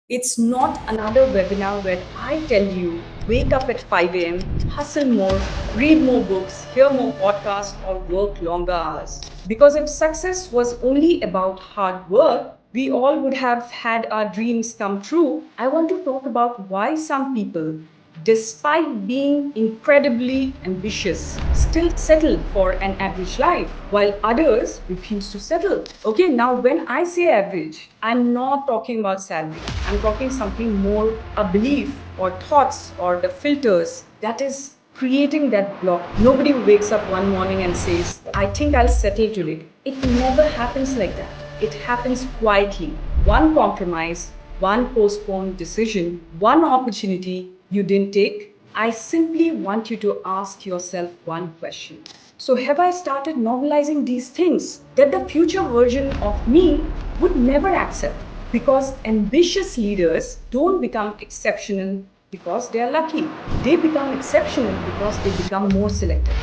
It's not another webinar where I tell you, wake up at 5 a.m., hustle more, read more books, hear more podcasts, or work longer hours. Because if success was only about hard work, we all would have had our dreams come true. I want to talk about why some people, despite being incredibly ambitious, still settle for an average life, while others refuse to settle. Okay, now when I say average, I'm not talking about salary. I'm talking something more a belief or thoughts or the filters that is creating that block. Nobody wakes up one morning and says, I think I'll settle today. It never happens like that. It happens quietly. One compromise, one postponed decision, one opportunity you didn't take. I simply want you to ask yourself one question. So, have I started normalizing these things that the future version of me would never accept? Because ambitious leaders don't become exceptional because they are lucky. They become exceptional because they become more selective.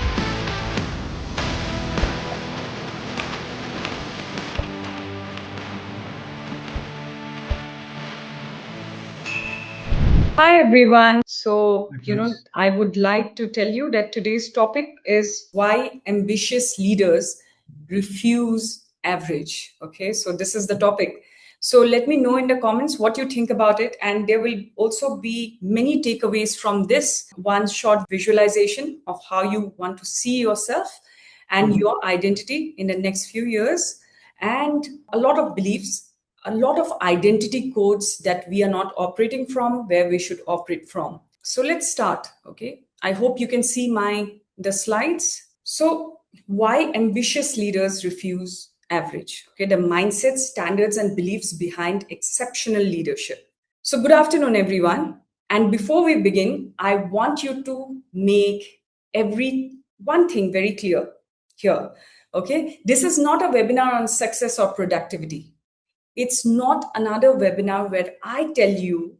Hi everyone. I would like to tell you that today's topic is why ambitious leaders refuse average. Okay, so this is the topic. So let me know in the comments what you think about it. And there will also be many takeaways from this one short visualization of how you want to see yourself and your identity in the next few years, and a lot of beliefs, a lot of identity codes that we are not operating from where we should operate from. So let's start. Okay, I hope you can see the slides. So why ambitious leaders refuse average? Okay, the mindset, standards and beliefs behind exceptional leadership. So good afternoon everyone, and before we begin, I want you to make every one thing very clear here. Okay, this is not a webinar on success or productivity. It's not another webinar where I tell you,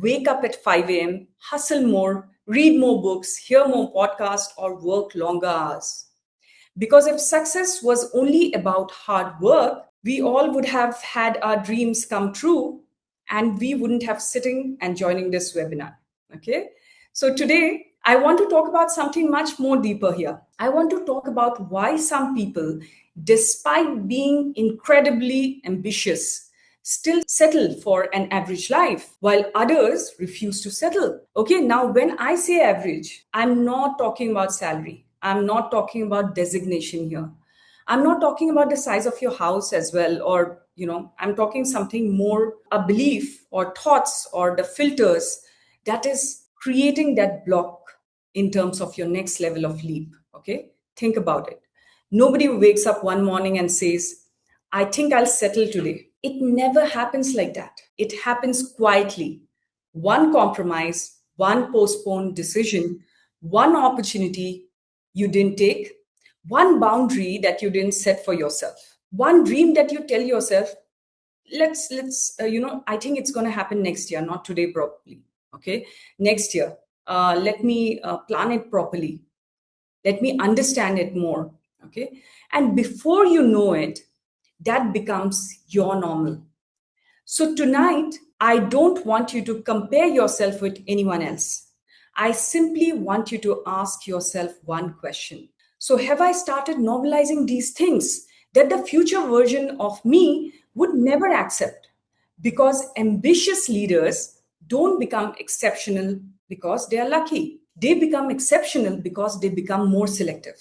wake up at 5 a.m., hustle more, read more books, hear more podcasts, or work longer hours. Because if success was only about hard work, we all would have had our dreams come true and we wouldn't have sitting and joining this webinar. Okay. So today I want to talk about something much more deeper here. I want to talk about why some people, despite being incredibly ambitious, still settle for an average life while others refuse to settle. Okay, now when I say average, I'm not talking about salary. I'm not talking about designation here. I'm not talking about the size of your house as well, or, I'm talking something more a belief or thoughts or the filters that is creating that block in terms of your next level of leap. Okay, think about it. Nobody wakes up one morning and says, I think I'll settle today. It never happens like that. It happens quietly. One compromise, one postponed decision, one opportunity you didn't take, one boundary that you didn't set for yourself, one dream that you tell yourself, I think it's going to happen next year, not today, probably. Okay, next year. Let me plan it properly. Let me understand it more. Okay, and before you know it, that becomes your normal. So tonight, I don't want you to compare yourself with anyone else. I simply want you to ask yourself one question. So, have I started normalizing these things that the future version of me would never accept? Because ambitious leaders don't become exceptional because they are lucky. They become exceptional because they become more selective.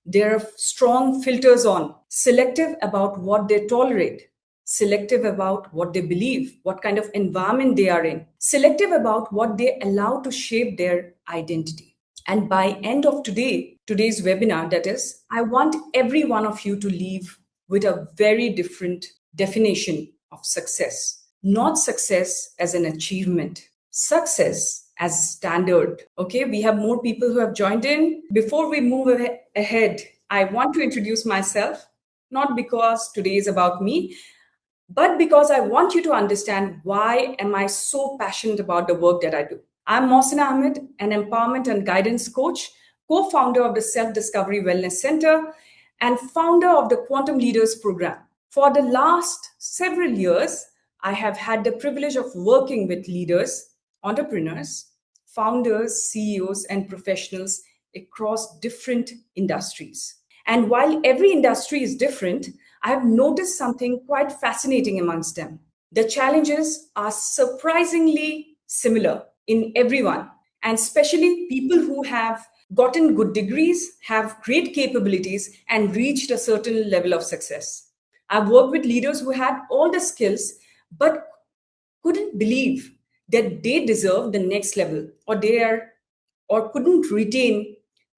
There are strong filters on, selective about what they tolerate, selective about what they believe, what kind of environment they are in, selective about what they allow to shape their identity. And by end of today's webinar, that is, I want every one of you to leave with a very different definition of success. Not success as an achievement, success as standard. Okay, we have more people who have joined in. Before we move ahead, I want to introduce myself, not because today is about me, but because I want you to understand why am I so passionate about the work that I do. I'm Mohsinaa Ahmad, an empowerment and guidance coach, co-founder of the Self-Discovery Wellness Center, and founder of the Quantum Leaders Program. For the last several years, I have had the privilege of working with leaders, entrepreneurs, founders, CEOs, and professionals across different industries. And while every industry is different, I have noticed something quite fascinating amongst them. The challenges are surprisingly similar in everyone, and especially people who have gotten good degrees, have great capabilities, and reached a certain level of success. I've worked with leaders who had all the skills but couldn't believe that they deserve the next level, or they are or couldn't retain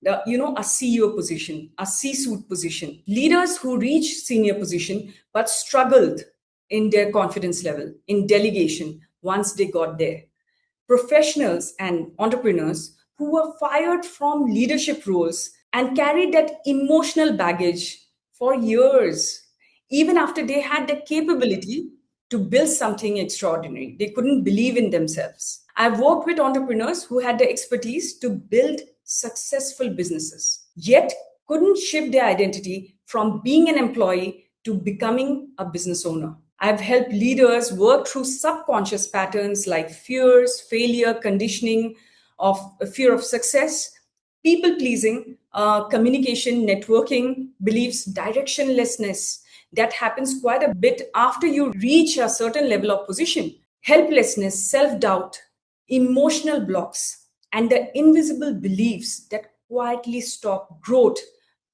a CEO position, a C-suite position. Leaders who reached senior position but struggled in their confidence level, in delegation once they got there. Professionals and entrepreneurs who were fired from leadership roles and carried that emotional baggage for years, even after they had the capability to build something extraordinary. They couldn't believe in themselves. I've worked with entrepreneurs who had the expertise to build successful businesses, yet couldn't shift their identity from being an employee to becoming a business owner. I've helped leaders work through subconscious patterns like fears, failure, conditioning, of fear of success, people pleasing, communication, networking, beliefs, directionlessness. That happens quite a bit after you reach a certain level of position. Helplessness, self doubt, emotional blocks, and the invisible beliefs that quietly stop growth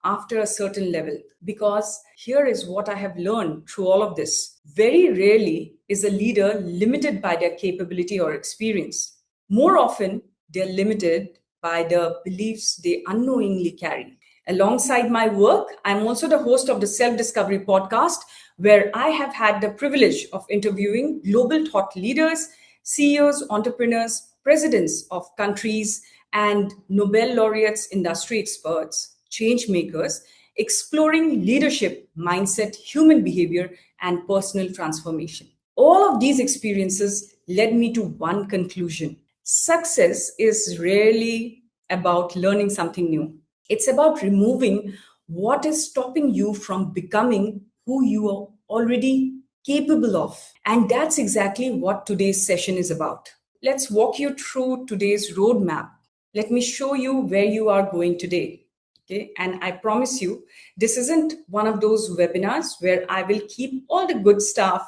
after a certain level. Because here is what I have learned through all of this: very rarely is a leader limited by their capability or experience. More often, they're limited by the beliefs they unknowingly carry. Alongside my work, I'm also the host of the Self Discovery podcast, where I have had the privilege of interviewing global thought leaders, CEOs, entrepreneurs, presidents of countries, and Nobel laureates, industry experts, change makers, exploring leadership, mindset, human behavior, and personal transformation. All of these experiences led me to one conclusion: success is rarely about learning something new. It's about removing what is stopping you from becoming who you are already capable of. And that's exactly what today's session is about. Let's walk you through today's roadmap. Let me show you where you are going today. Okay. And I promise you, this isn't one of those webinars where I will keep all the good stuff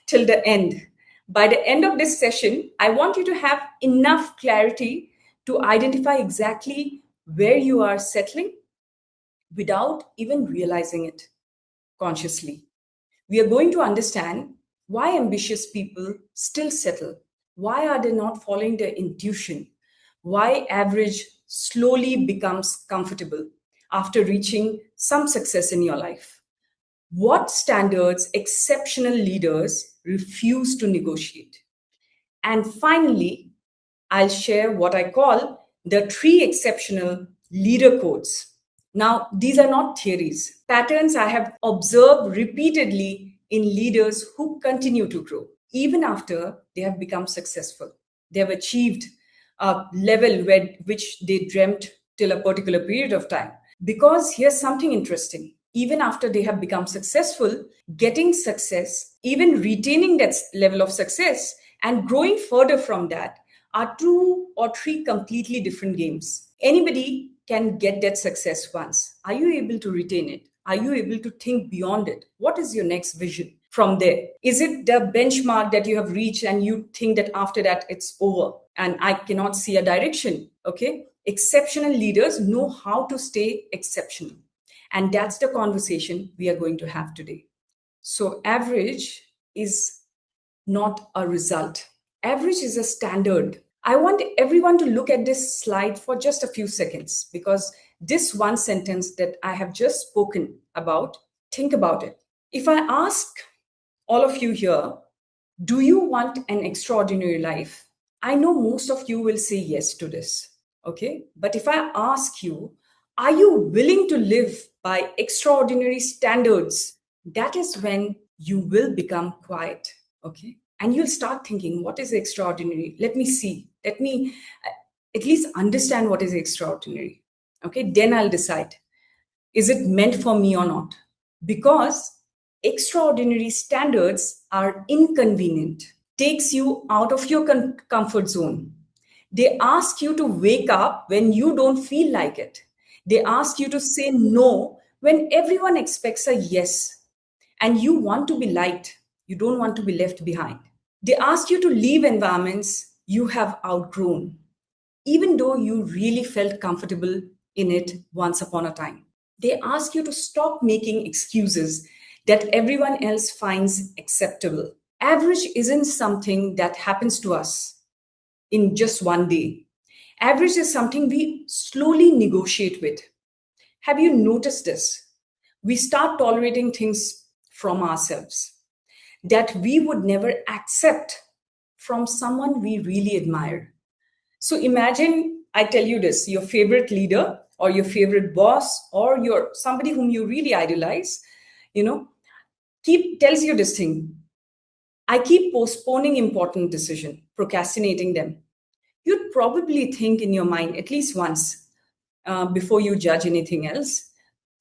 till the end. By the end of this session, I want you to have enough clarity to identify exactly where you are settling without even realizing it consciously. We are going to understand why ambitious people still settle. Why are they not following their intuition? Why average slowly becomes comfortable after reaching some success in your life? What standards exceptional leaders refuse to negotiate? And finally, I'll share what I call the three exceptional leader codes. Now, these are not theories, patterns I have observed repeatedly in leaders who continue to grow, even after they have become successful. They have achieved a level which they dreamt till a particular period of time. Because here's something interesting: even after they have become successful, getting success, even retaining that level of success, and growing further from that are two or three completely different games. Anybody can get that success once. Are you able to retain it? Are you able to think beyond it? What is your next vision from there? Is it the benchmark that you have reached and you think that after that it's over and I cannot see a direction? Okay. Exceptional leaders know how to stay exceptional. And that's the conversation we are going to have today. So, average is not a result. Average is a standard. I want everyone to look at this slide for just a few seconds, because this one sentence that I have just spoken about, think about it. If I ask all of you here, do you want an extraordinary life? I know most of you will say yes to this. Okay. But if I ask you, are you willing to live by extraordinary standards? That is when you will become quiet. Okay. And you'll start thinking, what is extraordinary? Let me see. Let me at least understand what is extraordinary. Okay. Then I'll decide, is it meant for me or not? Because extraordinary standards are inconvenient, takes you out of your comfort zone. They ask you to wake up when you don't feel like it. They ask you to say no when everyone expects a yes. And you want to be liked. You don't want to be left behind. They ask you to leave environments you have outgrown, even though you really felt comfortable in it once upon a time. They ask you to stop making excuses that everyone else finds acceptable. Average isn't something that happens to us in just one day. Average is something we slowly negotiate with. Have you noticed this? We start tolerating things from ourselves that we would never accept from someone we really admire. So imagine I tell you this, your favorite leader or your favorite boss or your somebody whom you really idolize, you know, keep tells you this thing. I keep postponing important decision, procrastinating them. You'd probably think in your mind at least once before you judge anything else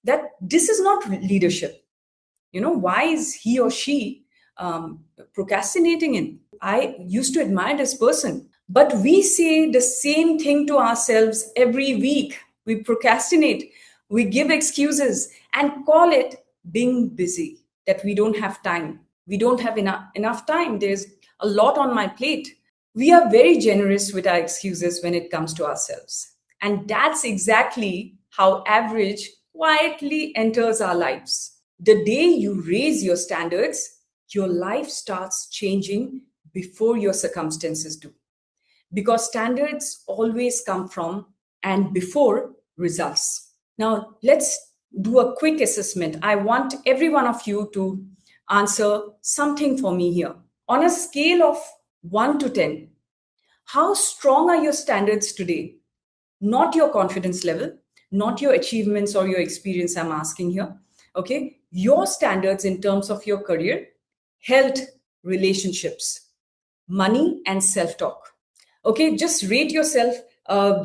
that this is not leadership. Why is he or she procrastinating in? I used to admire this person, but we say the same thing to ourselves every week. We procrastinate, we give excuses and call it being busy, that we don't have time. We don't have enough time. There's a lot on my plate. We are very generous with our excuses when it comes to ourselves. And that's exactly how average quietly enters our lives. The day you raise your standards, your life starts changing before your circumstances do. Because standards always come from and before results. Now, let's do a quick assessment. I want every one of you to answer something for me here. On a scale of 1 to 10, how strong are your standards today? Not your confidence level, not your achievements or your experience, I'm asking here. Okay. Your standards in terms of your career, health, relationships, money, and self talk. Okay. Just rate yourself.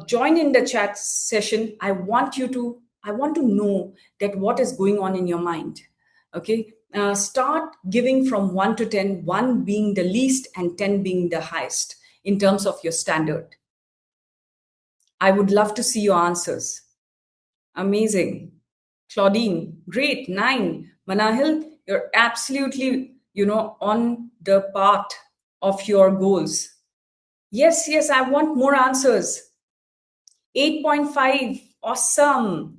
Join in the chat session. I want to know that what is going on in your mind. Okay. Start giving from 1 to 10, 1 being the least and 10 being the highest in terms of your standard. I would love to see your answers. Amazing. Claudine, great. 9. Manahil, you're absolutely, on the path of your goals. Yes, yes, I want more answers. 8.5, awesome.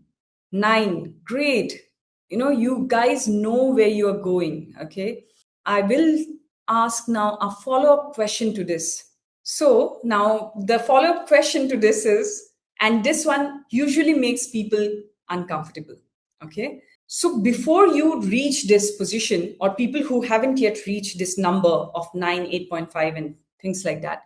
9, great. You guys know where you are going, okay? I will ask now a follow-up question to this. So now the follow-up question to this is, and this one usually makes people uncomfortable, okay? So before you reach this position, or people who haven't yet reached this number of 9, 8.5 and things like that,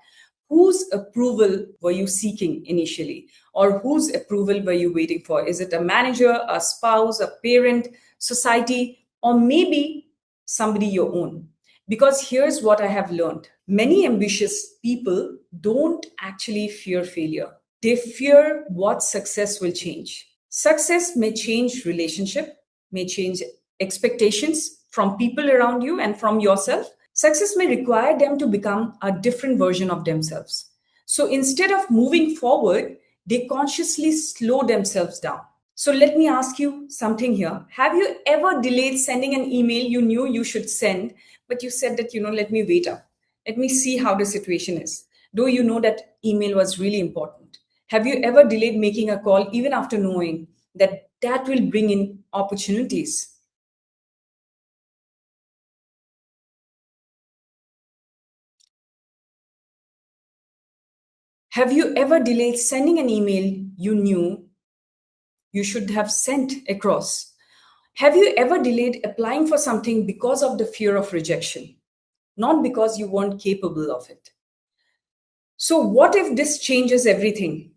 whose approval were you seeking initially? Or whose approval were you waiting for? Is it a manager, a spouse, a parent, society, or maybe somebody your own? Because here's what I have learned. Many ambitious people don't actually fear failure. They fear what success will change. Success may change relationship, may change expectations from people around you and from yourself. Success may require them to become a different version of themselves. So instead of moving forward, they consciously slow themselves down. So let me ask you something here. Have you ever delayed sending an email you knew you should send, but you said that, let me wait up. Let me see how the situation is. Though you know that email was really important. Have you ever delayed making a call even after knowing that that will bring in opportunities? Have you ever delayed sending an email you knew you should have sent across? Have you ever delayed applying for something because of the fear of rejection, not because you weren't capable of it? So, what if this changes everything?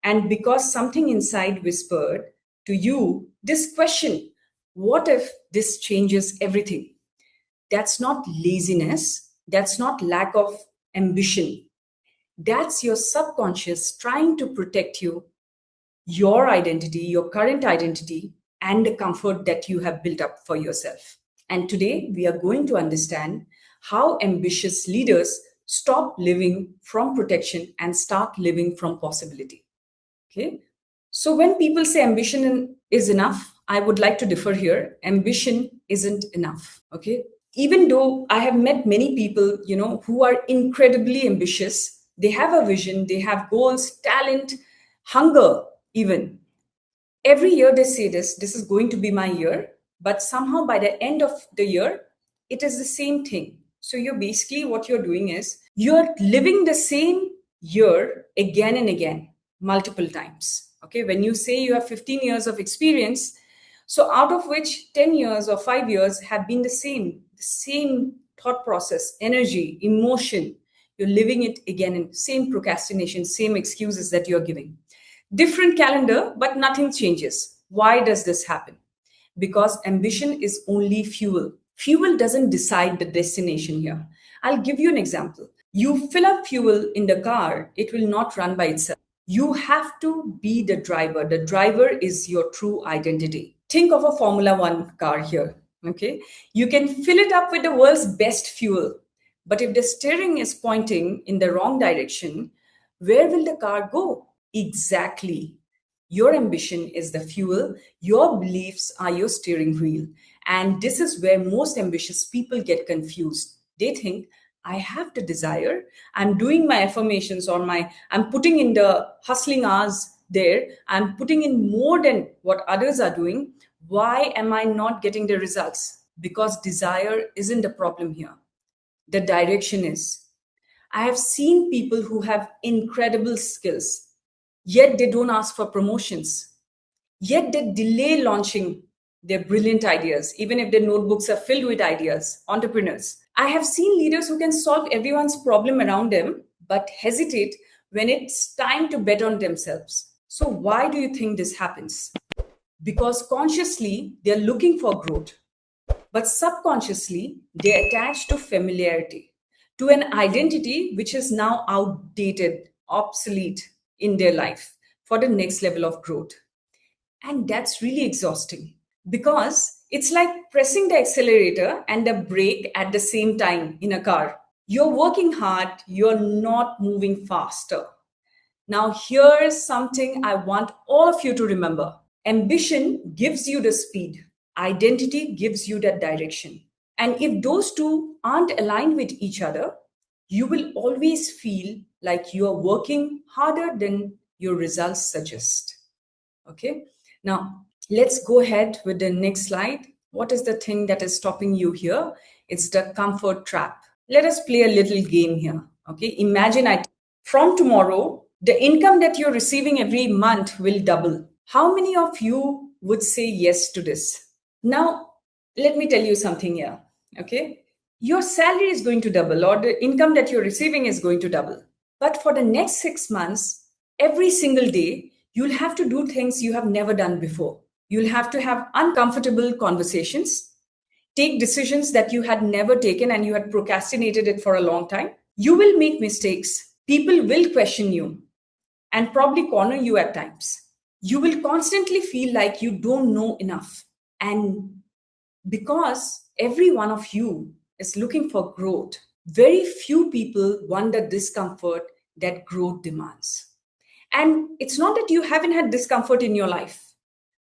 And because something inside whispered to you this question, what if this changes everything? That's not laziness, that's not lack of ambition. That's your subconscious trying to protect you, your identity, your current identity, and the comfort that you have built up for yourself. And today we are going to understand how ambitious leaders stop living from protection and start living from possibility. Okay. So when people say ambition is enough, I would like to differ here. Ambition isn't enough. Okay. Even though I have met many people, who are incredibly ambitious, they have a vision, they have goals, talent, hunger, even. Every year they say this is going to be my year, but somehow by the end of the year, it is the same thing. So you're basically what you're doing is you're living the same year again and again, multiple times. Okay, when you say you have 15 years of experience, so out of which 10 years or 5 years have been the same thought process, energy, emotion. You're living it again in same procrastination, same excuses that you're giving. Different calendar, but nothing changes. Why does this happen? Because ambition is only fuel. Fuel doesn't decide the destination here. I'll give you an example. You fill up fuel in the car, it will not run by itself. You have to be the driver. The driver is your true identity. Think of a Formula One car here. Okay. You can fill it up with the world's best fuel. But if the steering is pointing in the wrong direction, where will the car go? Exactly. Your ambition is the fuel, your beliefs are your steering wheel. And this is where most ambitious people get confused. They think, I have the desire, I'm doing my affirmations I'm putting in the hustling hours there, I'm putting in more than what others are doing. Why am I not getting the results? Because desire isn't the problem here. The direction is. I have seen people who have incredible skills, yet they don't ask for promotions. Yet they delay launching their brilliant ideas, even if their notebooks are filled with ideas, entrepreneurs. I have seen leaders who can solve everyone's problem around them, but hesitate when it's time to bet on themselves. So, why do you think this happens? Because consciously, they're looking for growth, but subconsciously, they attach to familiarity, to an identity which is now outdated, obsolete in their life for the next level of growth. And that's really exhausting because it's like pressing the accelerator and the brake at the same time in a car. You're working hard, you're not moving faster. Now, here's something I want all of you to remember. Ambition gives you the speed, identity gives you that direction. And if those two aren't aligned with each other, you will always feel like you're working harder than your results suggest. Okay. Now, let's go ahead with the next slide. What is the thing that is stopping you here? It's the comfort trap. Let us play a little game here. Okay. Imagine from tomorrow, the income that you're receiving every month will double. How many of you would say yes to this? Now, let me tell you something here. Okay. Your salary is going to double, or the income that you're receiving is going to double. But for the next 6 months, every single day, you'll have to do things you have never done before. You'll have to have uncomfortable conversations, take decisions that you had never taken and you had procrastinated it for a long time. You will make mistakes. People will question you and probably corner you at times. You will constantly feel like you don't know enough. And because every one of you is looking for growth, very few people want the discomfort that growth demands. And it's not that you haven't had discomfort in your life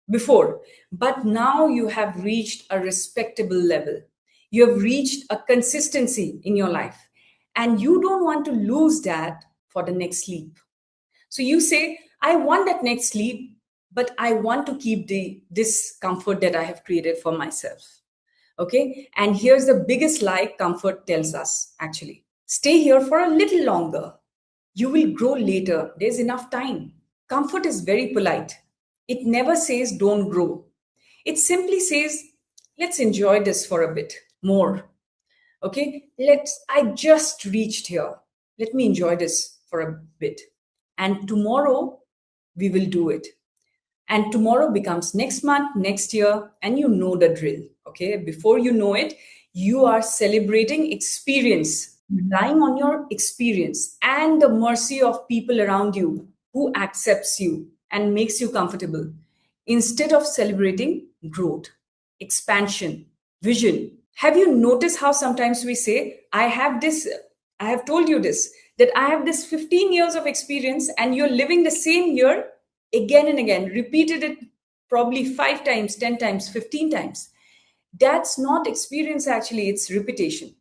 before, but now you have reached a respectable level. You have reached a consistency in your life, and you don't want to lose that for the next leap. So you say, I want that next leap, but I want to keep this comfort that I have created for myself. Okay. And here's the biggest lie comfort tells us actually: stay here for a little longer. You will grow later. There's enough time. Comfort is very polite. It never says don't grow. It simply says, let's enjoy this for a bit more. Okay. I just reached here. Let me enjoy this for a bit. And tomorrow we will do it. And tomorrow becomes next month, next year, and you know the drill. Okay. Before you know it, you are celebrating experience, relying on your experience and the mercy of people around you who accepts you and makes you comfortable, instead of celebrating growth, expansion, vision. Have you noticed how sometimes we say, I have told you this, that I have this 15 years of experience, and you're living the same year again and again, repeated it probably 5 times, 10 times, 15 times. That's not experience, actually, it's repetition.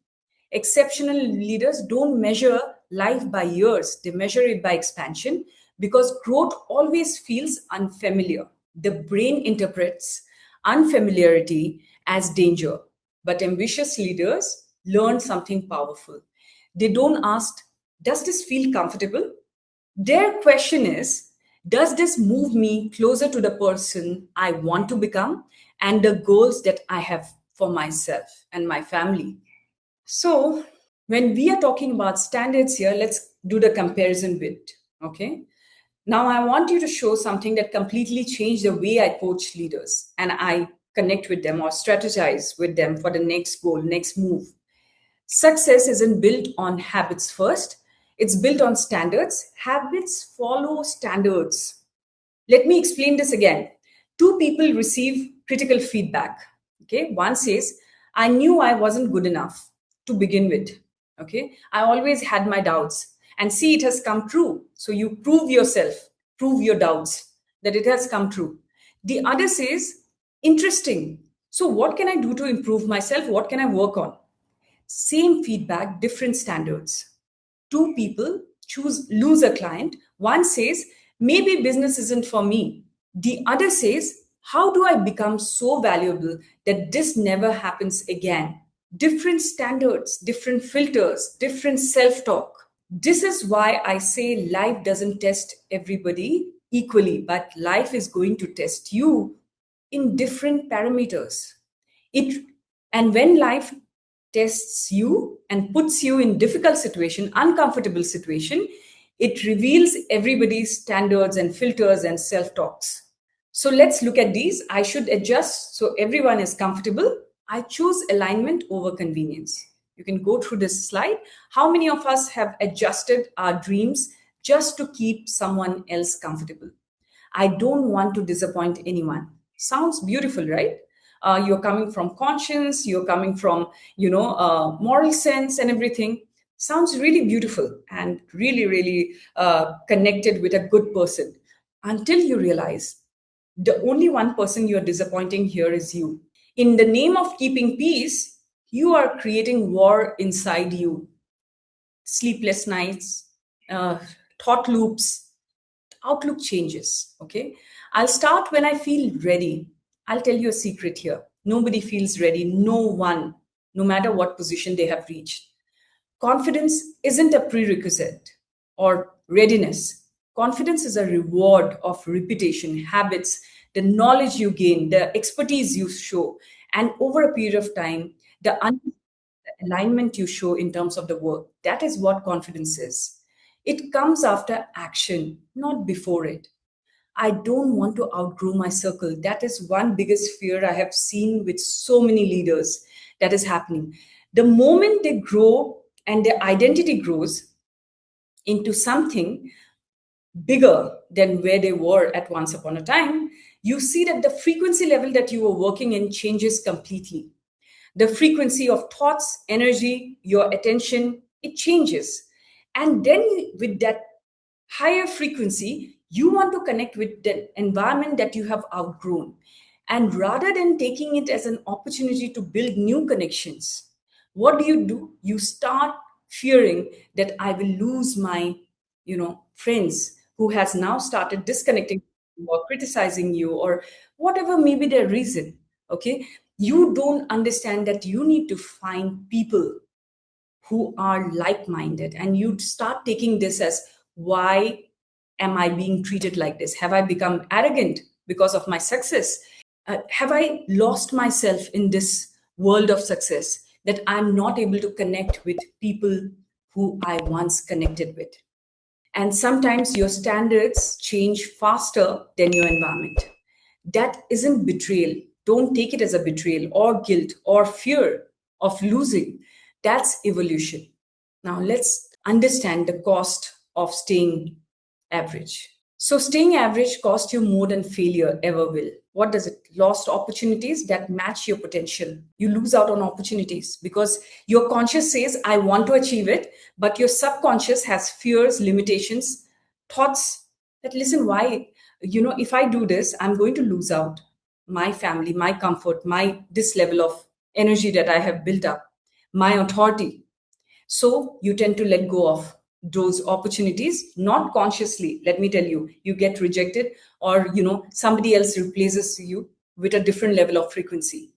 Exceptional leaders don't measure life by years, they measure it by expansion because growth always feels unfamiliar. The brain interprets unfamiliarity as danger, but ambitious leaders learn something powerful. They don't ask, does this feel comfortable? Their question is, does this move me closer to the person I want to become and the goals that I have for myself and my family? So, when we are talking about standards here, let's do the comparison bit. Okay. Now, I want you to show something that completely changed the way I coach leaders and I connect with them or strategize with them for the next goal, next move. Success isn't built on habits first, it's built on standards. Habits follow standards. Let me explain this again. Two people receive critical feedback. Okay, one says, I knew I wasn't good enough to begin with. Okay, I always had my doubts, and see, it has come true. So you prove yourself, prove your doubts that it has come true. The other says, interesting. So, what can I do to improve myself? What can I work on? Same feedback, different standards. Two people choose lose a client. One says, maybe business isn't for me. The other says, how do I become so valuable that this never happens again? Different standards, different filters, different self talk. This is why I say life doesn't test everybody equally, but life is going to test you in different parameters. It and when life tests you and puts you in difficult situation, uncomfortable situation, it reveals everybody's standards and filters and self talks. So let's look at these. I should adjust so everyone is comfortable. I choose alignment over convenience. You can go through this slide. How many of us have adjusted our dreams just to keep someone else comfortable? I don't want to disappoint anyone. Sounds beautiful, right? You're coming from conscience, you're coming from, moral sense and everything. Sounds really beautiful and really, really connected with a good person until you realize the only one person you're disappointing here is you. In the name of keeping peace, you are creating war inside you. Sleepless nights, uh, thought loops, outlook changes. Okay. I'll start when I feel ready. I'll tell you a secret here. Nobody feels ready. No one, no matter what position they have reached. Confidence isn't a prerequisite or readiness. Confidence is a reward of repetition, habits, the knowledge you gain, the expertise you show, and over a period of time, the alignment you show in terms of the work. That is what confidence is. It comes after action, not before it. I don't want to outgrow my circle. That is one biggest fear I have seen with so many leaders that is happening. The moment they grow and their identity grows into something bigger than where they were at once upon a time, you see that the frequency level that you were working in changes completely. The frequency of thoughts, energy, your attention, it changes. And then with that higher frequency, you want to connect with the environment that you have outgrown. And rather than taking it as an opportunity to build new connections, what do? You start fearing that I will lose my, friends who has now started disconnecting or criticizing you or whatever may be their reason. Okay. You don't understand that you need to find people who are like minded, and you start taking this as, why am I being treated like this? Have I become arrogant because of my success? Have I lost myself in this world of success that I'm not able to connect with people who I once connected with? And sometimes your standards change faster than your environment. That isn't betrayal. Don't take it as a betrayal or guilt or fear of losing. That's evolution. Now let's understand the cost of staying average. So staying average costs you more than failure ever will. What does it? Lost opportunities that match your potential. You lose out on opportunities because your conscious says, I want to achieve it, but your subconscious has fears, limitations, thoughts that, listen, why? If I do this, I'm going to lose out my family, my comfort, this level of energy that I have built up, my authority. So you tend to let go of those opportunities, not consciously. Let me tell you, you get rejected, or somebody else replaces you with a different level of frequency,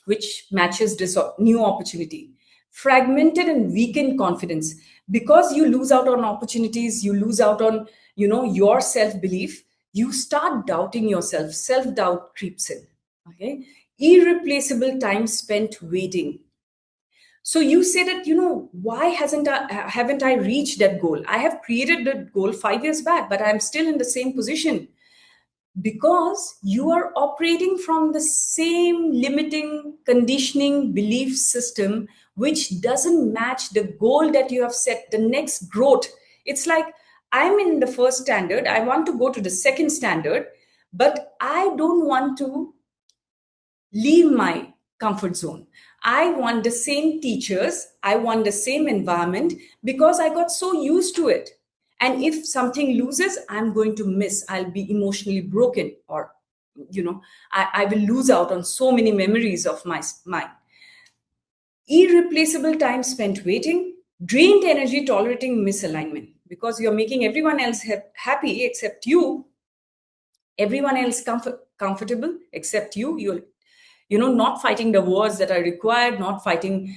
which matches this new opportunity. Fragmented and weakened confidence, because you lose out on opportunities, you lose out on your self belief. You start doubting yourself. Self doubt creeps in. Okay, irreplaceable time spent waiting. So you say that, why haven't I reached that goal? I have created that goal 5 years back, but I'm still in the same position, because you are operating from the same limiting conditioning belief system, which doesn't match the goal that you have set, the next growth. It's like, I'm in the first standard, I want to go to the second standard, but I don't want to leave my comfort zone. I want the same teachers, I want the same environment, because I got so used to it. And if something loses, I'm going to miss, I'll be emotionally broken, or I will lose out on so many memories of my mind. Irreplaceable time spent waiting, drained energy tolerating misalignment, because you're making everyone else happy except you, everyone else comfortable except you. You're not fighting the wars that are required, not fighting,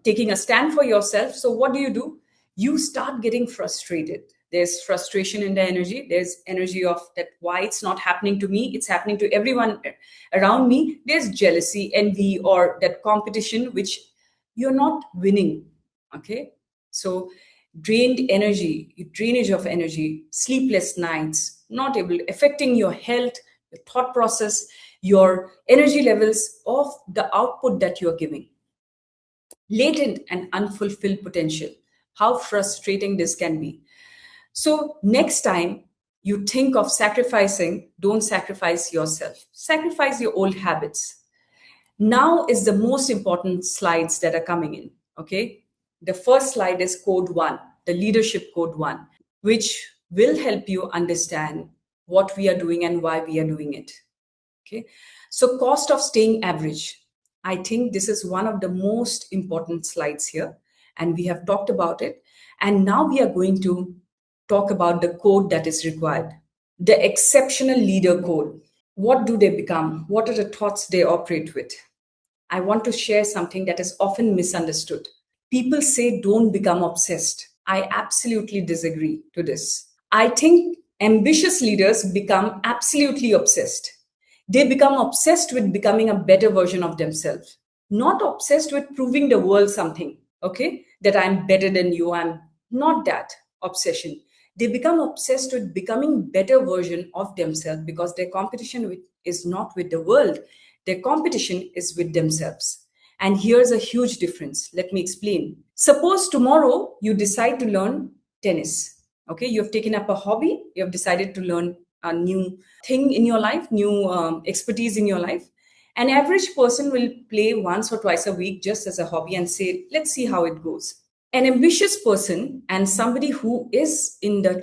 taking a stand for yourself. So what do? You start getting frustrated. There's frustration in the energy. There's energy of that, why it's not happening to me, it's happening to everyone around me. There's jealousy, envy, or that competition, which you're not winning. Okay, so drained energy, drainage of energy, sleepless nights, not able, affecting your health, your thought process, your energy levels of the output that you're giving. Latent and unfulfilled potential. How frustrating this can be. So next time you think of sacrificing, don't sacrifice yourself. Sacrifice your old habits. Now is the most important slides that are coming in. Okay. The first slide is code 1, the leadership code 1, which will help you understand what we are doing and why we are doing it. Okay. So cost of staying average. I think this is one of the most important slides here, and we have talked about it. And now we are going to talk about the code that is required. The exceptional leader code. What do they become? What are the thoughts they operate with? I want to share something that is often misunderstood. People say don't become obsessed. I absolutely disagree to this. I think ambitious leaders become absolutely obsessed. They become obsessed with becoming a better version of themselves, not obsessed with proving the world something, okay? That I'm better than you. I'm not that obsession. They become obsessed with becoming better version of themselves, because their competition is not with the world. Their competition is with themselves. And here's a huge difference. Let me explain. Suppose tomorrow you decide to learn tennis. Okay, you have taken up a hobby, you have decided to learn a new thing in your life, new expertise in your life. An average person will play once or twice a week just as a hobby and say, let's see how it goes. An ambitious person and somebody who is in the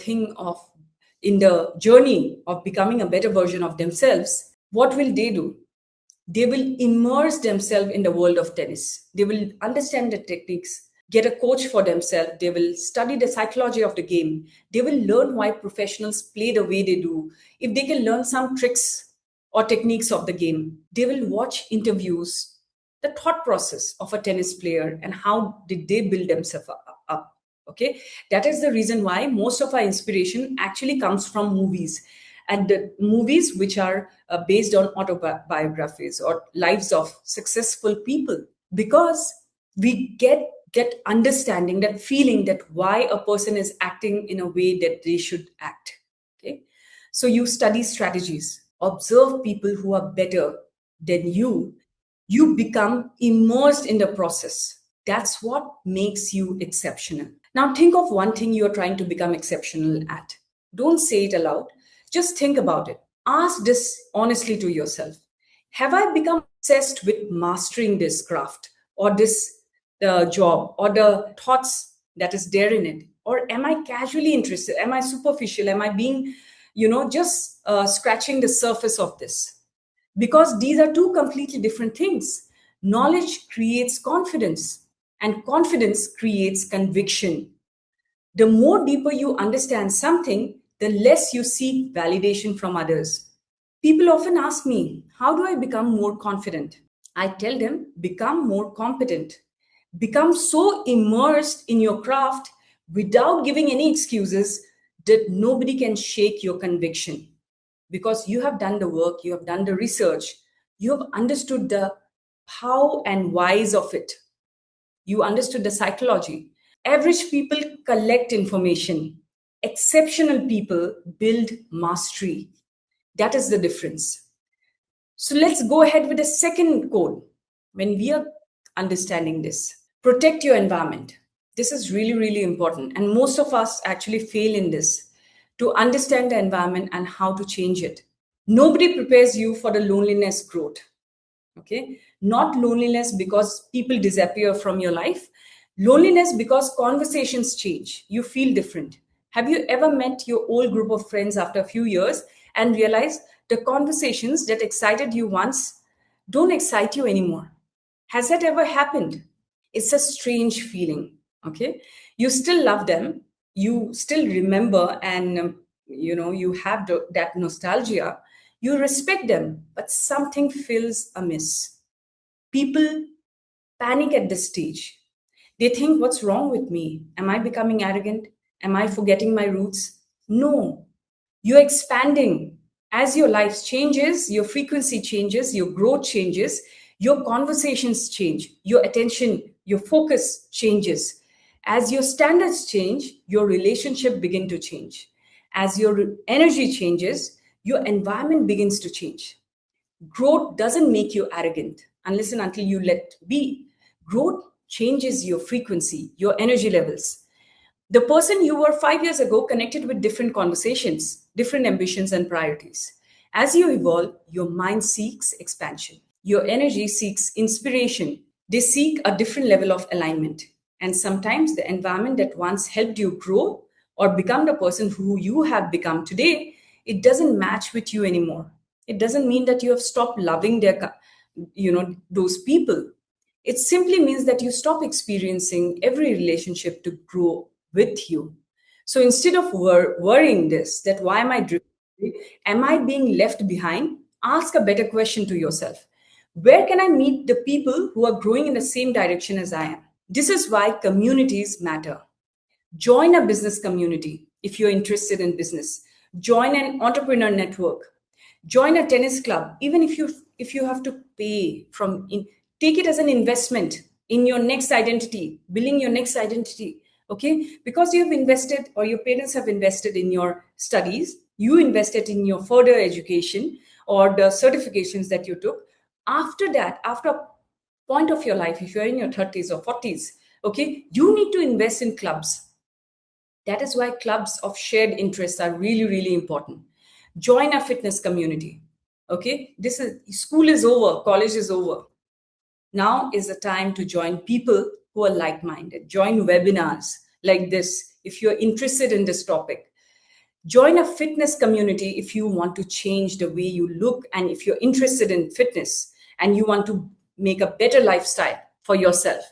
journey of becoming a better version of themselves, what will they do? They will immerse themselves in the world of tennis. They will understand the techniques, get a coach for themselves. They will study the psychology of the game. They will learn why professionals play the way they do. If they can learn some tricks or techniques of the game, they will watch interviews, the thought process of a tennis player and how did they build themselves up. Okay, that is the reason why most of our inspiration actually comes from movies, and the movies which are based on autobiographies or lives of successful people, because we get understanding, that feeling, that why a person is acting in a way that they should act. Okay, so you study strategies, observe people who are better than you become immersed in the process. That's what makes you exceptional. Now think of one thing you are trying to become exceptional at. Don't say it aloud, just think about it. Ask this honestly to yourself. Have I become obsessed with mastering this craft or this job or the thoughts that is there in it? Or am I casually interested? Am I superficial? Am I being, just scratching the surface of this? Because these are two completely different things. Knowledge creates confidence, and confidence creates conviction. The more deeper you understand something, the less you seek validation from others. People often ask me, how do I become more confident? I tell them, become more competent. Become so immersed in your craft without giving any excuses that nobody can shake your conviction. Because you have done the work, you have done the research, you have understood the how and whys of it. You understood the psychology. Average people collect information. Exceptional people build mastery. That is the difference. So let's go ahead with the second code when we are understanding this. Protect your environment. This is really, really important. And most of us actually fail in this to understand the environment and how to change it. Nobody prepares you for the loneliness growth. Okay, not loneliness because people disappear from your life, loneliness because conversations change, you feel different. Have you ever met your old group of friends after a few years and realized the conversations that excited you once don't excite you anymore? Has that ever happened? It's a strange feeling. Okay, you still love them, you still remember, and you have that nostalgia, you respect them, but something feels amiss. People panic at this stage. They think, what's wrong with me? Am I becoming arrogant? Am I forgetting my roots? No, you're expanding. As your life changes, your frequency changes, your growth changes, your conversations change, your attention, your focus changes. As your standards change, your relationship begin to change. As your energy changes, your environment begins to change. Growth doesn't make you arrogant unless and until you let be. Growth changes your frequency, your energy levels. The person you were 5 years ago connected with different conversations, different ambitions, and priorities. As you evolve, your mind seeks expansion. Your energy seeks inspiration. They seek a different level of alignment. And sometimes the environment that once helped you grow or become the person who you have become today, it doesn't match with you anymore. It doesn't mean that you have stopped loving those people. It simply means that you stop experiencing every relationship to grow with you. So instead of worrying this, that why am I drifting? Am I being left behind? Ask a better question to yourself. Where can I meet the people who are growing in the same direction as I am? This is why communities matter. Join a business community if you're interested in business. Join an entrepreneur network. Join a tennis club. Even if you have to pay take it as an investment in your next identity, building your next identity. Okay, because you have invested or your parents have invested in your studies, you invested in your further education or the certifications that you took. After that, after a point of your life, if you're in your 30s or 40s, okay, you need to invest in clubs. That is why clubs of shared interests are really, really important. Join a fitness community. Okay, this is school is over, college is over. Now is the time to join people who are like-minded. Join webinars like this if you're interested in this topic. Join a fitness community if you want to change the way you look and if you're interested in fitness and you want to make a better lifestyle for yourself.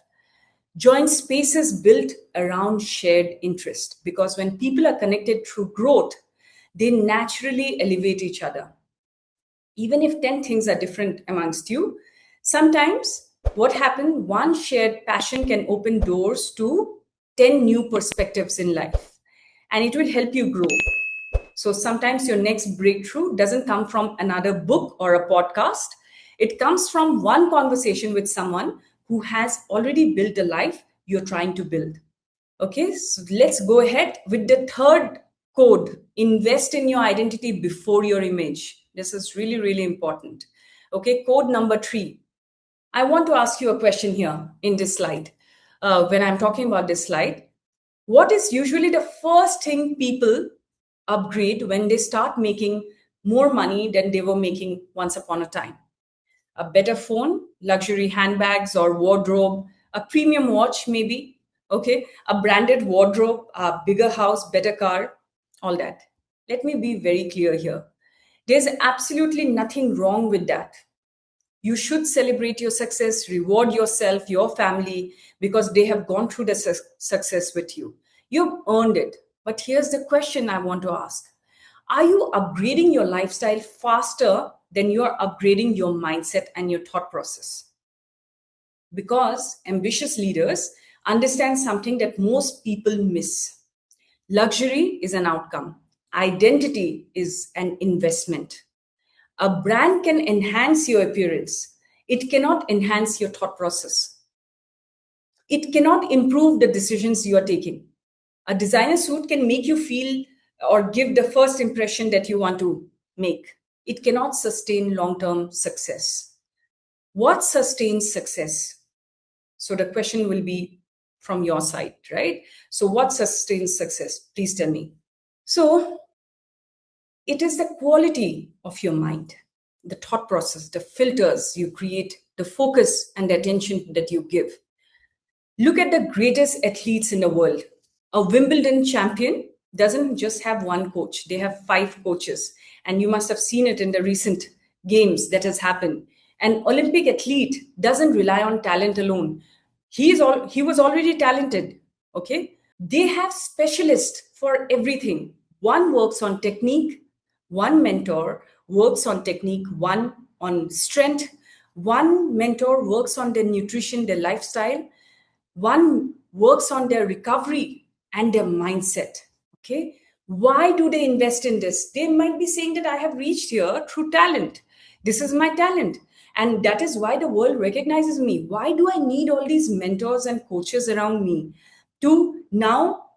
Join spaces built around shared interest because when people are connected through growth, they naturally elevate each other. Even if 10 things are different amongst you, sometimes what happens, one shared passion can open doors to 10 new perspectives in life and it will help you grow. So sometimes your next breakthrough doesn't come from another book or a podcast. It comes from one conversation with someone who has already built a life you're trying to build. Okay, so let's go ahead with the third code. Invest in your identity before your image. This is really, really important. Okay, code number 3. I want to ask you a question here in this slide. When I'm talking about this slide, what is usually the first thing people upgrade when they start making more money than they were making once upon a time. A better phone, luxury handbags or wardrobe, a premium watch, maybe, okay, a branded wardrobe, a bigger house, better car, all that. Let me be very clear here. There's absolutely nothing wrong with that. You should celebrate your success, reward yourself, your family, because they have gone through the success with you. You've earned it. But here's the question I want to ask. Are you upgrading your lifestyle faster than you're upgrading your mindset and your thought process? Because ambitious leaders understand something that most people miss. Luxury is an outcome, identity is an investment. A brand can enhance your appearance, it cannot enhance your thought process. It cannot improve the decisions you are taking. A designer suit can make you feel or give the first impression that you want to make. It cannot sustain long term success. What sustains success? So the question will be from your side, right? So, what sustains success? Please tell me. So, it is the quality of your mind, the thought process, the filters you create, the focus and the attention that you give. Look at the greatest athletes in the world. A Wimbledon champion doesn't just have one coach, they have five coaches. And you must have seen it in the recent games that has happened. An Olympic athlete doesn't rely on talent alone. He was already talented, okay? They have specialists for everything. One works on technique, one mentor works on technique, one on strength, one mentor works on their nutrition, their lifestyle, one works on their recovery and their mindset. Okay. Why do they invest in this? They might be saying that I have reached here through talent. This is my talent. And that is why the world recognizes me. Why do I need all these mentors and coaches around me to now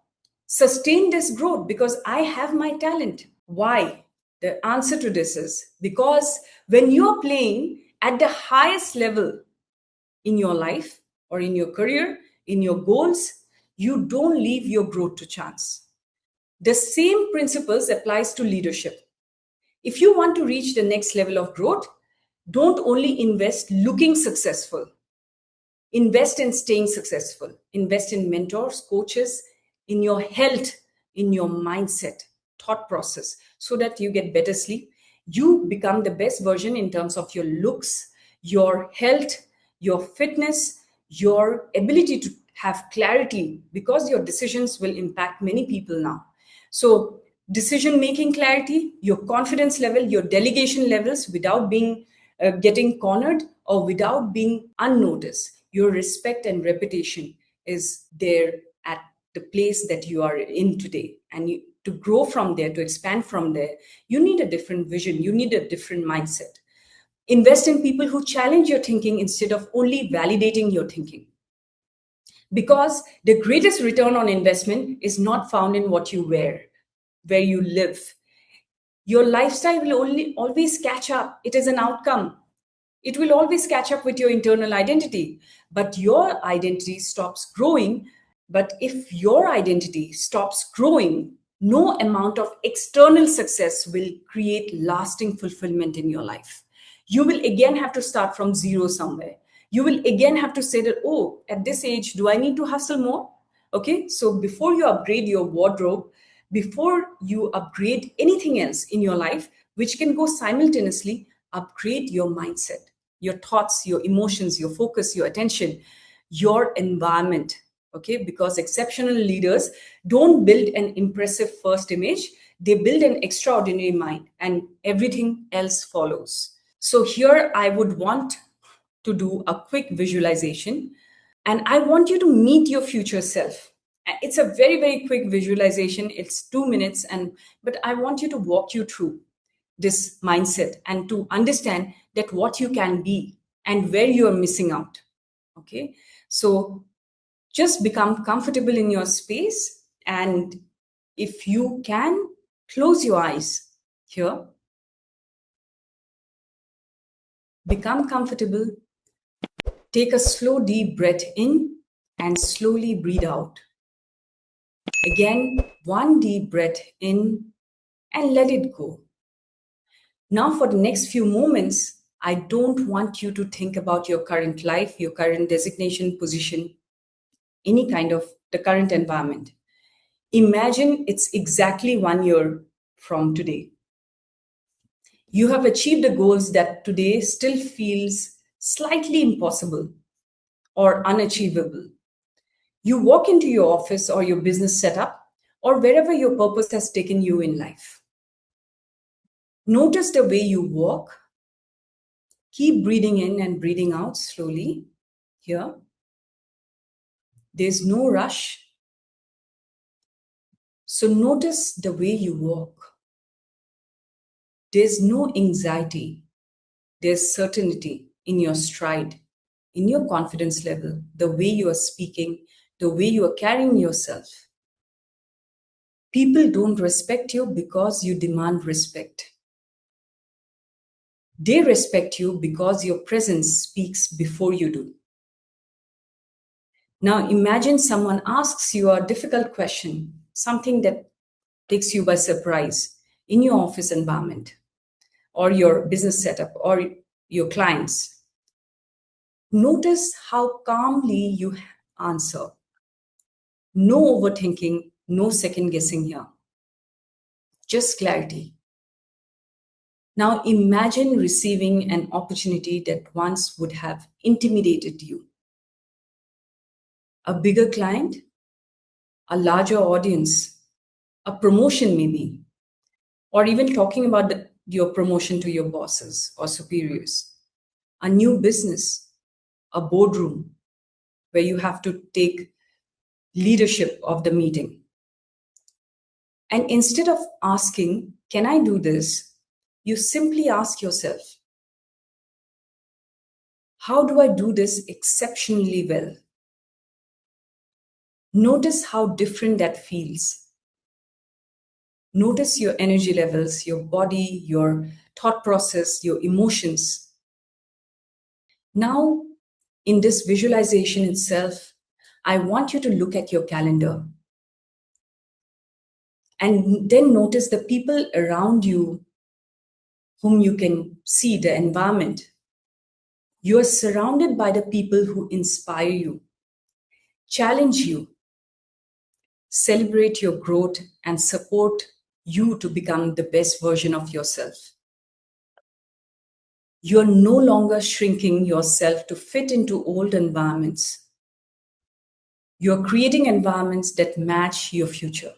sustain this growth? Because I have my talent. Why? The answer to this is because when you're playing at the highest level in your life or in your career, in your goals, you don't leave your growth to chance. The same principles applies to leadership. If you want to reach the next level of growth, don't only invest looking successful. Invest in staying successful. Invest in mentors, coaches, in your health, in your mindset, thought process, so that you get better sleep. You become the best version in terms of your looks, your health, your fitness, your ability to have clarity, because your decisions will impact many people now. So, decision making clarity, your confidence level, your delegation levels without being getting cornered or without being unnoticed. Your respect and reputation is there at the place that you are in today. And to grow from there, to expand from there, you need a different vision, you need a different mindset. Invest in people who challenge your thinking instead of only validating your thinking. Because the greatest return on investment is not found in what you wear, where you live. Your lifestyle will only always catch up. It is an outcome. It will always catch up with your internal identity. But your identity stops growing. But if your identity stops growing, no amount of external success will create lasting fulfillment in your life. You will again have to start from zero somewhere. You will again have to say that, oh, at this age, do I need to hustle more? Okay, so before you upgrade your wardrobe, before you upgrade anything else in your life, which can go simultaneously, upgrade your mindset, your thoughts, your emotions, your focus, your attention, your environment. Okay, because exceptional leaders don't build an impressive first image, they build an extraordinary mind, and everything else follows. So, here I would want to do a quick visualization, and I want you to meet your future self. It's a very, very quick visualization. It's 2 minutes, but I want you to walk you through this mindset and to understand that what you can be and where you are missing out. Okay. So just become comfortable in your space. And if you can, close your eyes here. Become comfortable. Take a slow, deep breath in and slowly breathe out. Again, one deep breath in and let it go. Now, for the next few moments, I don't want you to think about your current life, your current designation, position, any kind of the current environment. Imagine it's exactly 1 year from today. You have achieved the goals that today still feels slightly impossible or unachievable. You walk into your office or your business setup or wherever your purpose has taken you in life. Notice the way you walk. Keep breathing in and breathing out slowly. Here, there's no rush. So notice the way you walk. There's no anxiety. There's certainty in your stride, in your confidence level, the way you are speaking, the way you are carrying yourself. People don't respect you because you demand respect. They respect you because your presence speaks before you do. Now imagine someone asks you a difficult question, something that takes you by surprise in your office environment or your business setup or your clients. Notice how calmly you answer. No overthinking, no second guessing here. Just clarity. Now imagine receiving an opportunity that once would have intimidated you. A bigger client, a larger audience, a promotion maybe, or even talking about your promotion to your bosses or superiors, a new business, a boardroom where you have to take leadership of the meeting. And instead of asking, can I do this? You simply ask yourself, how do I do this exceptionally well? Notice how different that feels. Notice your energy levels, your body, your thought process, your emotions. Now, in this visualization itself, I want you to look at your calendar and then notice the people around you whom you can see, the environment. You are surrounded by the people who inspire you, challenge you, celebrate your growth, and support you to become the best version of yourself. You're no longer shrinking yourself to fit into old environments. You're creating environments that match your future.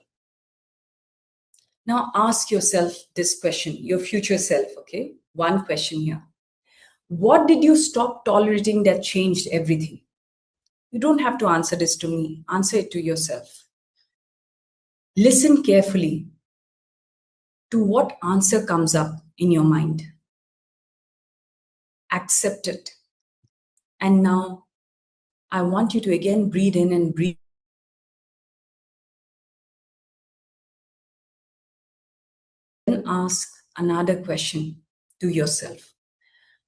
Now ask yourself this question, your future self, okay? One question here. What did you stop tolerating that changed everything? You don't have to answer this to me. Answer it to yourself. Listen carefully to what answer comes up in your mind. Accept it. And now I want you to again breathe in and breathe. Then ask another question to yourself.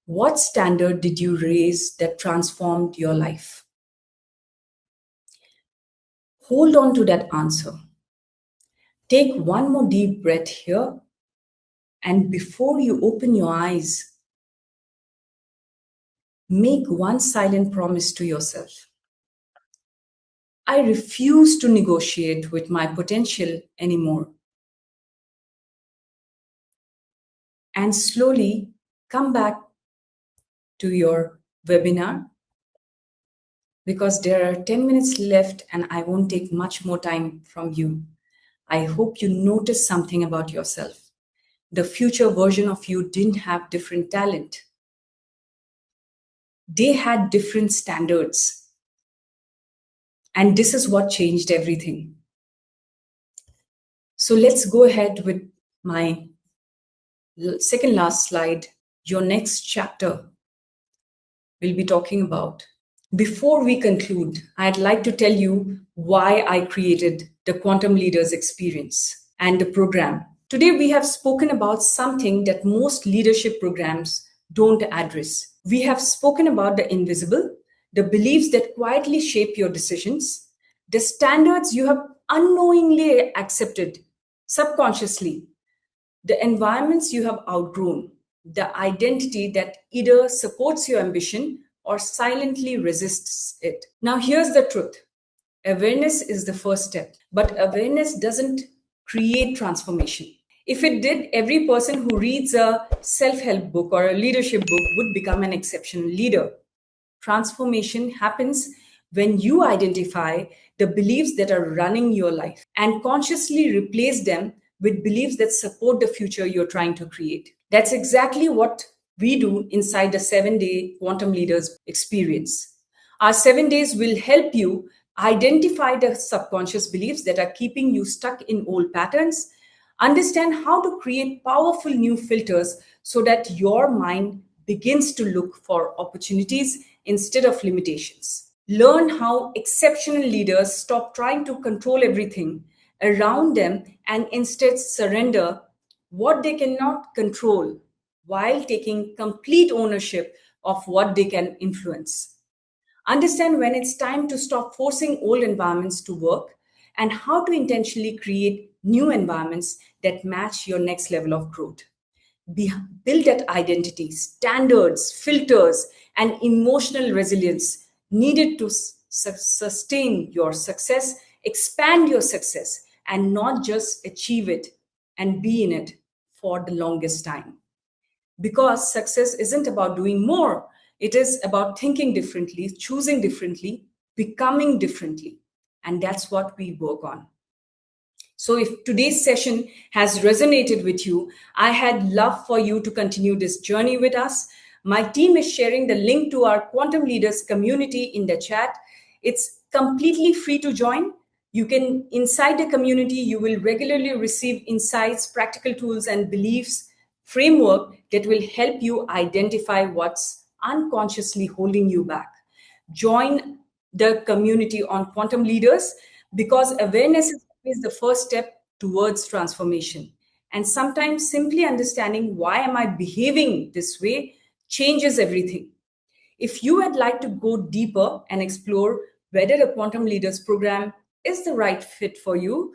What standard did you raise that transformed your life? Hold on to that answer. Take one more deep breath here. And before you open your eyes, make one silent promise to yourself. I refuse to negotiate with my potential anymore. And slowly come back to your webinar because there are 10 minutes left and I won't take much more time from you. I hope you notice something about yourself. The future version of you didn't have different talent. They had different standards. And this is what changed everything. So let's go ahead with my second last slide. Your next chapter we'll be talking about. Before we conclude, I'd like to tell you why I created the Quantum Leaders Experience and the program. Today, we have spoken about something that most leadership programs don't address. We have spoken about the invisible, the beliefs that quietly shape your decisions, the standards you have unknowingly accepted subconsciously, the environments you have outgrown, the identity that either supports your ambition or silently resists it. Now, here's the truth: awareness is the first step, but awareness doesn't create transformation. If it did, every person who reads a self help book or a leadership book would become an exceptional leader. Transformation happens when you identify the beliefs that are running your life and consciously replace them with beliefs that support the future you're trying to create. That's exactly what we do inside the 7-day Quantum Leaders experience. Our 7 days will help you identify the subconscious beliefs that are keeping you stuck in old patterns, understand how to create powerful new filters so that your mind begins to look for opportunities instead of limitations. Learn how exceptional leaders stop trying to control everything around them and instead surrender what they cannot control while taking complete ownership of what they can influence. Understand when it's time to stop forcing old environments to work and how to intentionally create new environments that match your next level of growth. Build that identity, standards, filters, and emotional resilience needed to sustain your success, expand your success, and not just achieve it and be in it for the longest time. Because success isn't about doing more, it is about thinking differently, choosing differently, becoming differently. And that's what we work on. So if today's session has resonated with you, I had love for you to continue this journey with us. My team is sharing the link to our Quantum Leaders community in the chat. It's completely free to join. You can, inside the community, you will regularly receive insights, practical tools, and beliefs framework that will help you identify what's unconsciously holding you back. Join the community on Quantum Leaders because awareness is the first step towards transformation. And sometimes simply understanding why am I behaving this way changes everything. If you would like to go deeper and explore whether the Quantum Leaders program is the right fit for you,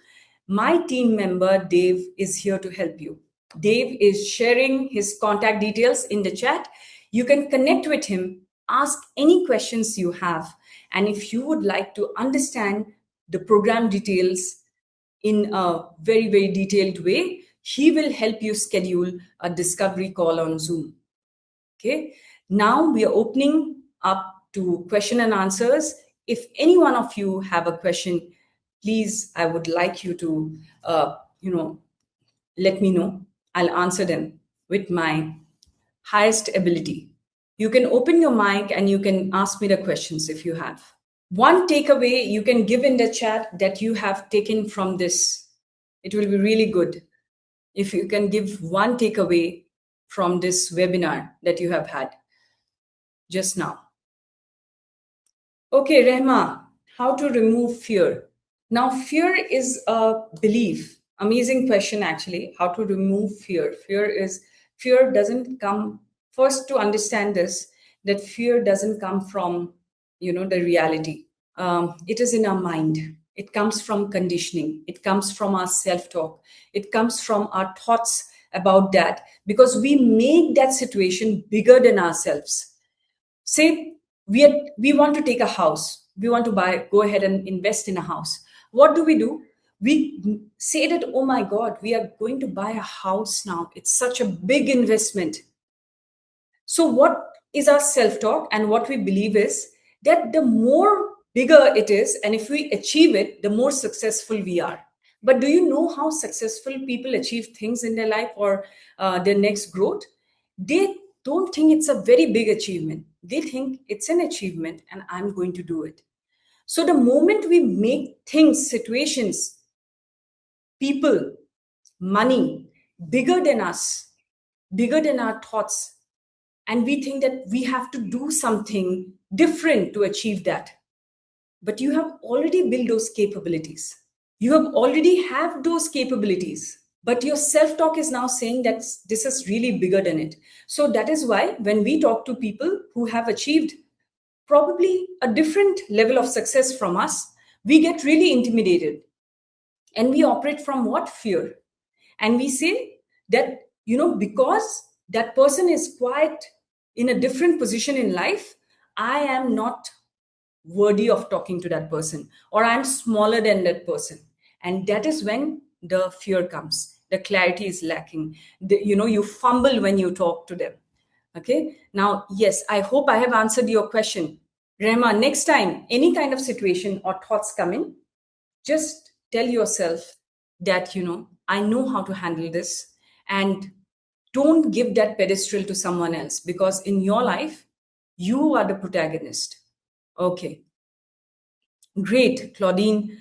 my team member Dave is here to help you. Dave is sharing his contact details in the chat. You can connect with him, ask any questions you have, and if you would like to understand the program details in a very, very detailed way, he will help you schedule a discovery call on Zoom. Okay, now we are opening up to question and answers. If any one of you have a question, please, I would like you to, let me know. I'll answer them with my highest ability. You can open your mic and you can ask me the questions if you have. One takeaway you can give in the chat that you have taken from this. It will be really good if you can give one takeaway from this webinar that you have had just now. Okay, Rehma, how to remove fear? Now, fear is a belief. Amazing question, actually. How to remove fear? Fear doesn't come first to understand this, that fear doesn't come from, the reality. It is in our mind. It comes from conditioning. It comes from our self-talk. It comes from our thoughts about that because we make that situation bigger than ourselves. Say we want to take a house, we want to go ahead and invest in a house. What do? We say that, oh my god, we are going to buy a house now, it's such a big investment. So what is our self talk, and what we believe is that the more bigger it is, and if we achieve it, the more successful we are. But do you know how successful people achieve things in their life or their next growth? They don't think it's a very big achievement. They think it's an achievement and I'm going to do it. So the moment we make things, situations, people, money bigger than us, bigger than our thoughts, and we think that we have to do something different to achieve that. But you have already built those capabilities. You have already have those capabilities. But your self-talk is now saying that this is really bigger than it. So that is why when we talk to people who have achieved probably a different level of success from us, we get really intimidated. And we operate from what? Fear. And we say that, because that person is quite in a different position in life, I am not worthy of talking to that person, or I'm smaller than that person. And that is when the fear comes, the clarity is lacking, you fumble when you talk to them. Okay, now, yes, I hope I have answered your question. Rema, next time any kind of situation or thoughts come in, just tell yourself that, I know how to handle this. And don't give that pedestal to someone else, because in your life, you are the protagonist. Okay. Great, Claudine.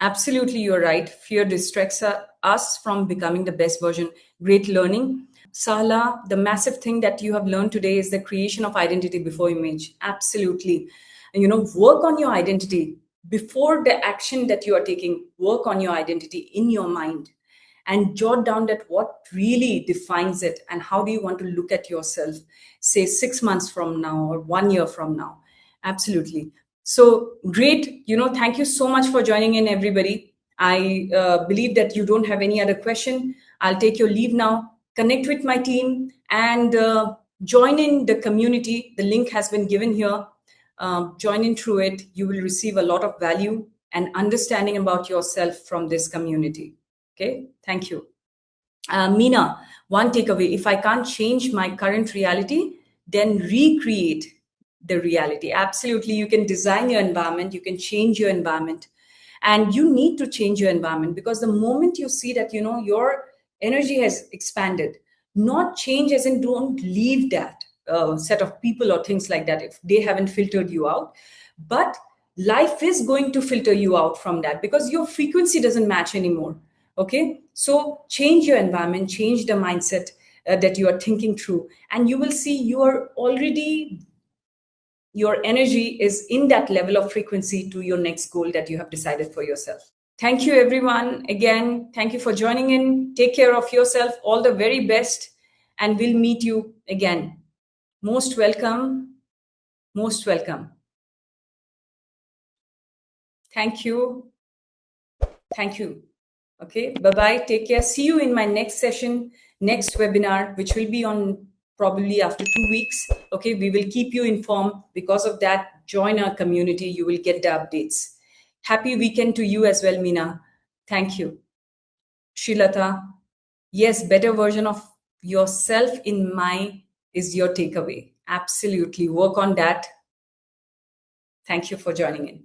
Absolutely, you're right. Fear distracts us from becoming the best version. Great learning. Sahla, the massive thing that you have learned today is the creation of identity before image. Absolutely. And, work on your identity before the action that you are taking. Work on your identity in your mind and jot down that what really defines it and how do you want to look at yourself, say 6 months from now or 1 year from now. Absolutely. So great. Thank you so much for joining in, everybody. I believe that you don't have any other question. I'll take your leave now. Connect with my team and join in the community. The link has been given here. Join in through it. You will receive a lot of value and understanding about yourself from this community. Okay, thank you. Meena, one takeaway: if I can't change my current reality, then recreate the reality. Absolutely, you can design your environment, you can change your environment, and you need to change your environment, because the moment you see that your energy has expanded, not change as in don't leave that set of people or things like that if they haven't filtered you out, but life is going to filter you out from that because your frequency doesn't match anymore. Okay, so change your environment, change the mindset that you are thinking through, and you will see you are already, your energy is in that level of frequency to your next goal that you have decided for yourself. Thank you, everyone. Again, thank you for joining in. Take care of yourself. All the very best. And we'll meet you again. Most welcome. Most welcome. Thank you. Thank you. Okay. Bye-bye. Take care. See you in my next session, next webinar, which will be on probably after 2 weeks. Okay. We will keep you informed. Because of that, join our community. You will get the updates. Happy weekend to you as well, Meena. Thank you. Shilata. Yes, better version of yourself in my is your takeaway. Absolutely. Work on that. Thank you for joining in.